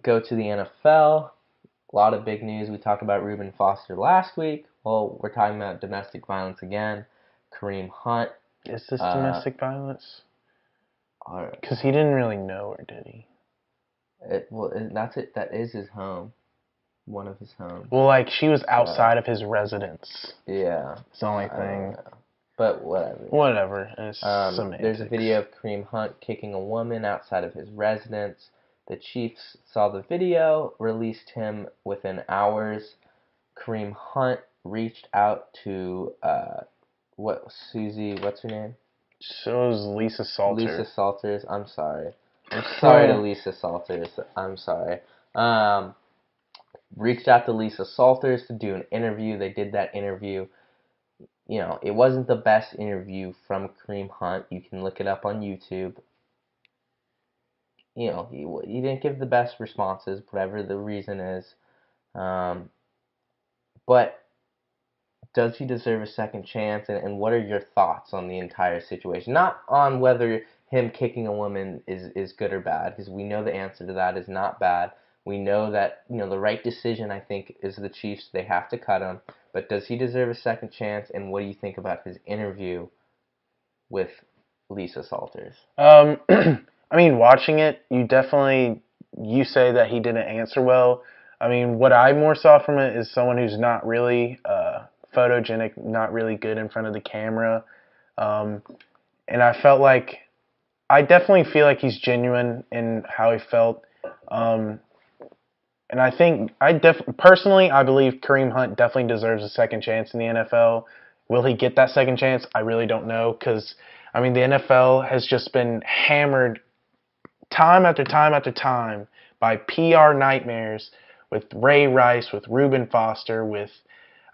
go to the NFL. A lot of big news. We talked about Reuben Foster last week. Well, we're talking about domestic violence again. Kareem Hunt. Is this Uh, domestic violence? are, Because he didn't really know her, did he? that's it. That is his home. One of his homes. Well, like, she was So outside of his residence. yeah, It's the only I don't thing. know. But whatever. Whatever. It's There's a semantics. video of Kareem Hunt kicking a woman outside of his residence. The Chiefs saw the video, released him within hours. Kareem Hunt reached out to what's her name? So is Lisa Salter. Lisa Salters. I'm sorry. I'm sorry to Lisa Salters. I'm sorry. Um, Reached out to Lisa Salters to do an interview. They did that interview. It wasn't the best interview from Kareem Hunt. You can look it up on YouTube. He didn't give the best responses, whatever the reason is. Um, but does he deserve a second chance? And what are your thoughts on the entire situation? Not on whether him kicking a woman is good or bad, because we know the answer to that is not bad. We know that the right decision, I think, is the Chiefs. They have to cut him. But does he deserve a second chance? And what do you think about his interview with Lisa Salters? I mean, watching it, you say that he didn't answer well. I mean, what I more saw from it is someone who's not really photogenic, not really good in front of the camera. Um, and I definitely feel like he's genuine in how he felt. Um, and I think personally, I believe Kareem Hunt definitely deserves a second chance in the NFL. Will he get that second chance? I really don't know because I mean the NFL has just been hammered time after time after time by PR nightmares with Ray Rice, with Reuben Foster, with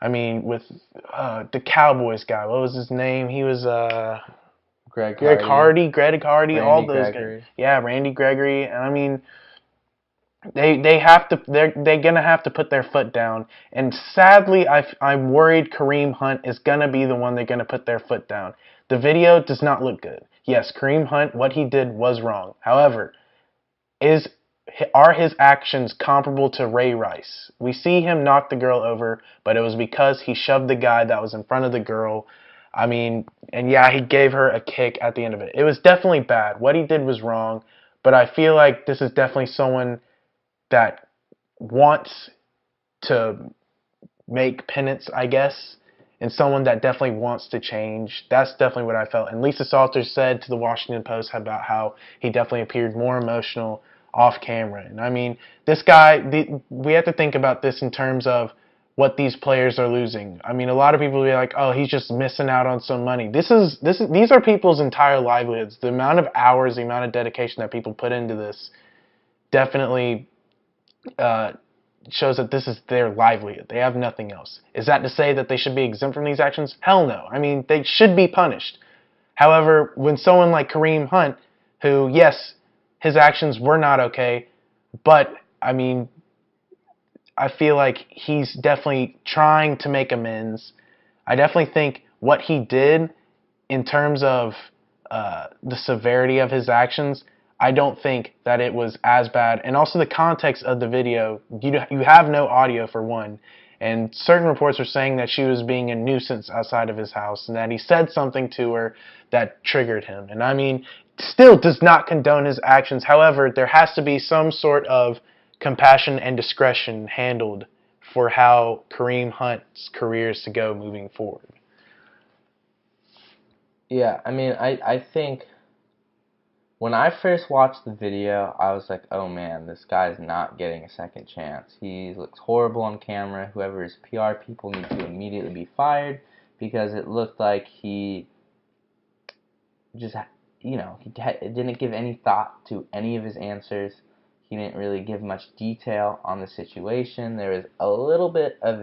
the Cowboys guy. What was his name? He was Greg Hardy, Greg Hardy, all Randy those guys. Gregory. Yeah, Randy Gregory. And I mean, they have to they're gonna have to put their foot down. And sadly, I'm worried Kareem Hunt is gonna be the one they're gonna put their foot down. The video does not look good. Yes, Kareem Hunt, what he did was wrong. However, is are his actions comparable to Ray Rice? We see him knock the girl over, but it was because he shoved the guy that was in front of the girl. I mean, and yeah, he gave her a kick at the end of it. It was definitely bad. What he did was wrong, but I feel like this is definitely someone that wants to make penance, I guess, and someone that definitely wants to change. That's definitely what I felt. And Lisa Salter said to the Washington Post about how he definitely appeared more emotional off camera. And I mean, this guy, we have to think about this in terms of what these players are losing. I mean, a lot of people will be like, "Oh, he's just missing out on some money." These are people's entire livelihoods. The amount of hours, the amount of dedication that people put into this definitely uh, shows that this is their livelihood. They have nothing else. Is that to say that they should be exempt from these actions? Hell no. I mean, they should be punished. However, when someone like Kareem Hunt, who, yes, his actions were not okay, but, I mean, I feel like he's definitely trying to make amends. I definitely think what he did in terms of the severity of his actions, I don't think that it was as bad. And also the context of the video, you have no audio for one. And certain reports are saying that she was being a nuisance outside of his house and that he said something to her that triggered him. And I mean, still does not condone his actions. However, there has to be some sort of compassion and discretion handled for how Kareem Hunt's career is to go moving forward. Yeah, I mean, I think when I first watched the video, I was like, oh man, this guy's not getting a second chance. He looks horrible on camera. Whoever his PR people need to immediately be fired because it looked like he just, didn't give any thought to any of his answers. He didn't really give much detail on the situation. There was a little bit of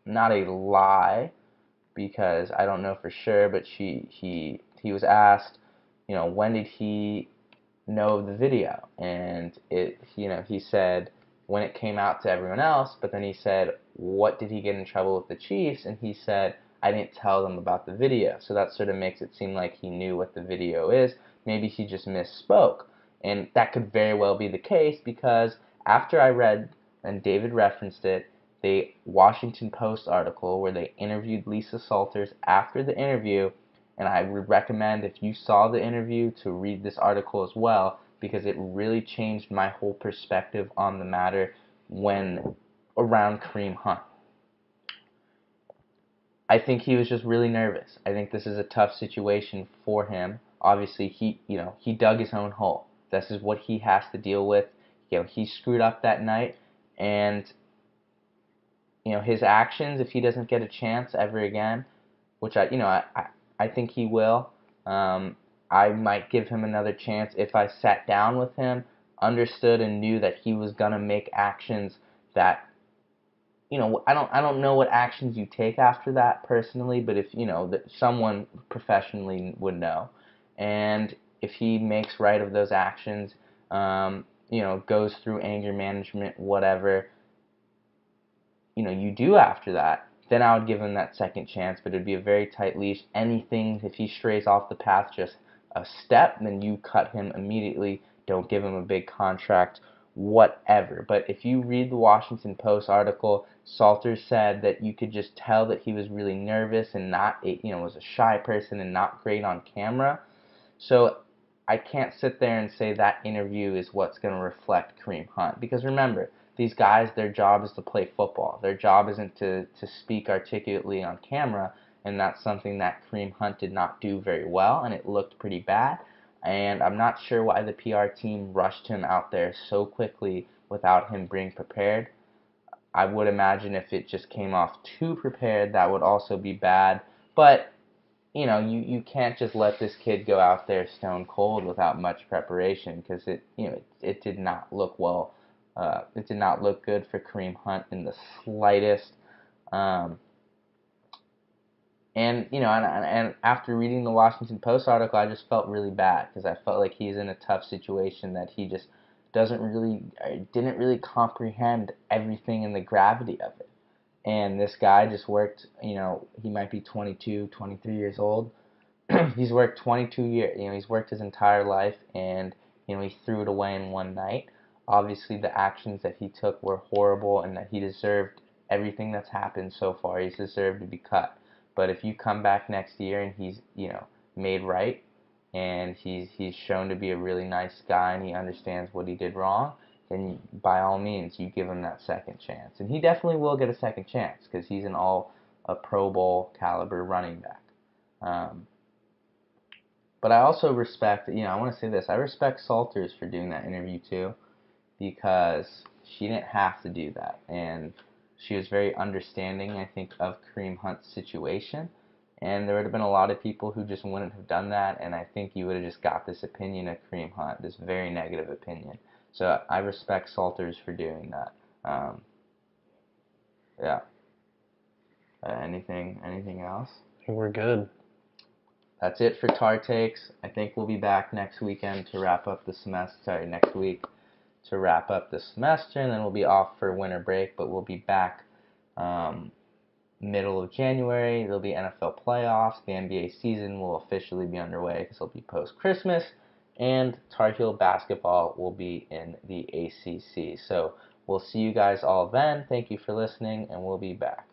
not a lie, because I don't know for sure, but he was asked, when did he know of the video? And he said when it came out to everyone else, but then he said, what did he get in trouble with the Chiefs? And he said, I didn't tell them about the video. So that sort of makes it seem like he knew what the video is. Maybe he just misspoke. And that could very well be the case because after I read, and David referenced it, the Washington Post article where they interviewed Lisa Salters after the interview, and I would recommend if you saw the interview to read this article as well because it really changed my whole perspective on the matter when around Kareem Hunt. I think he was just really nervous. I think this is a tough situation for him. Obviously, he dug his own hole. This is what he has to deal with. He screwed up that night, and his actions. If he doesn't get a chance ever again, which I think he will. I might give him another chance if I sat down with him, understood and knew that he was gonna make actions that I don't know what actions you take after that personally, but if that someone professionally would know, and if he makes right of those actions, goes through anger management, whatever, you do after that, then I would give him that second chance, but it'd be a very tight leash. Anything, if he strays off the path just a step, then you cut him immediately. Don't give him a big contract, whatever. But if you read the Washington Post article, Salters said that you could just tell that he was really nervous and was a shy person and not great on camera. So I can't sit there and say that interview is what's going to reflect Kareem Hunt. Because remember, these guys, their job is to play football. Their job isn't to speak articulately on camera, and that's something that Kareem Hunt did not do very well, and it looked pretty bad. And I'm not sure why the PR team rushed him out there so quickly without him being prepared. I would imagine if it just came off too prepared, that would also be bad. But you can't just let this kid go out there stone cold without much preparation because it did not look well. It did not look good for Kareem Hunt in the slightest. And after reading the Washington Post article, I just felt really bad because I felt like he's in a tough situation that he just didn't really comprehend everything and the gravity of it. And this guy just worked, he might be 22, 23 years old. He's worked 22 years, he's worked his entire life, and, he threw it away in one night. Obviously, the actions that he took were horrible and that he deserved everything that's happened so far. He's deserved to be cut. But if you come back next year and he's, made right, and he's shown to be a really nice guy and he understands what he did wrong, then by all means, you give him that second chance. And he definitely will get a second chance because he's a Pro Bowl caliber running back. But I also respect, I want to say this, I respect Salters for doing that interview too because she didn't have to do that. And she was very understanding, I think, of Kareem Hunt's situation. And there would have been a lot of people who just wouldn't have done that, and I think you would have just got this opinion of Kareem Hunt, this very negative opinion. So I respect Salters for doing that. Yeah. Anything else? I think we're good. That's it for Tar Takes. I think we'll be back next weekend to wrap up the semester. Sorry, next week to wrap up the semester, and then we'll be off for winter break, but we'll be back middle of January. There'll be NFL playoffs. The NBA season will officially be underway because it'll be post-Christmas, and Tar Heel basketball will be in the ACC. So we'll see you guys all then. Thank you for listening, and we'll be back.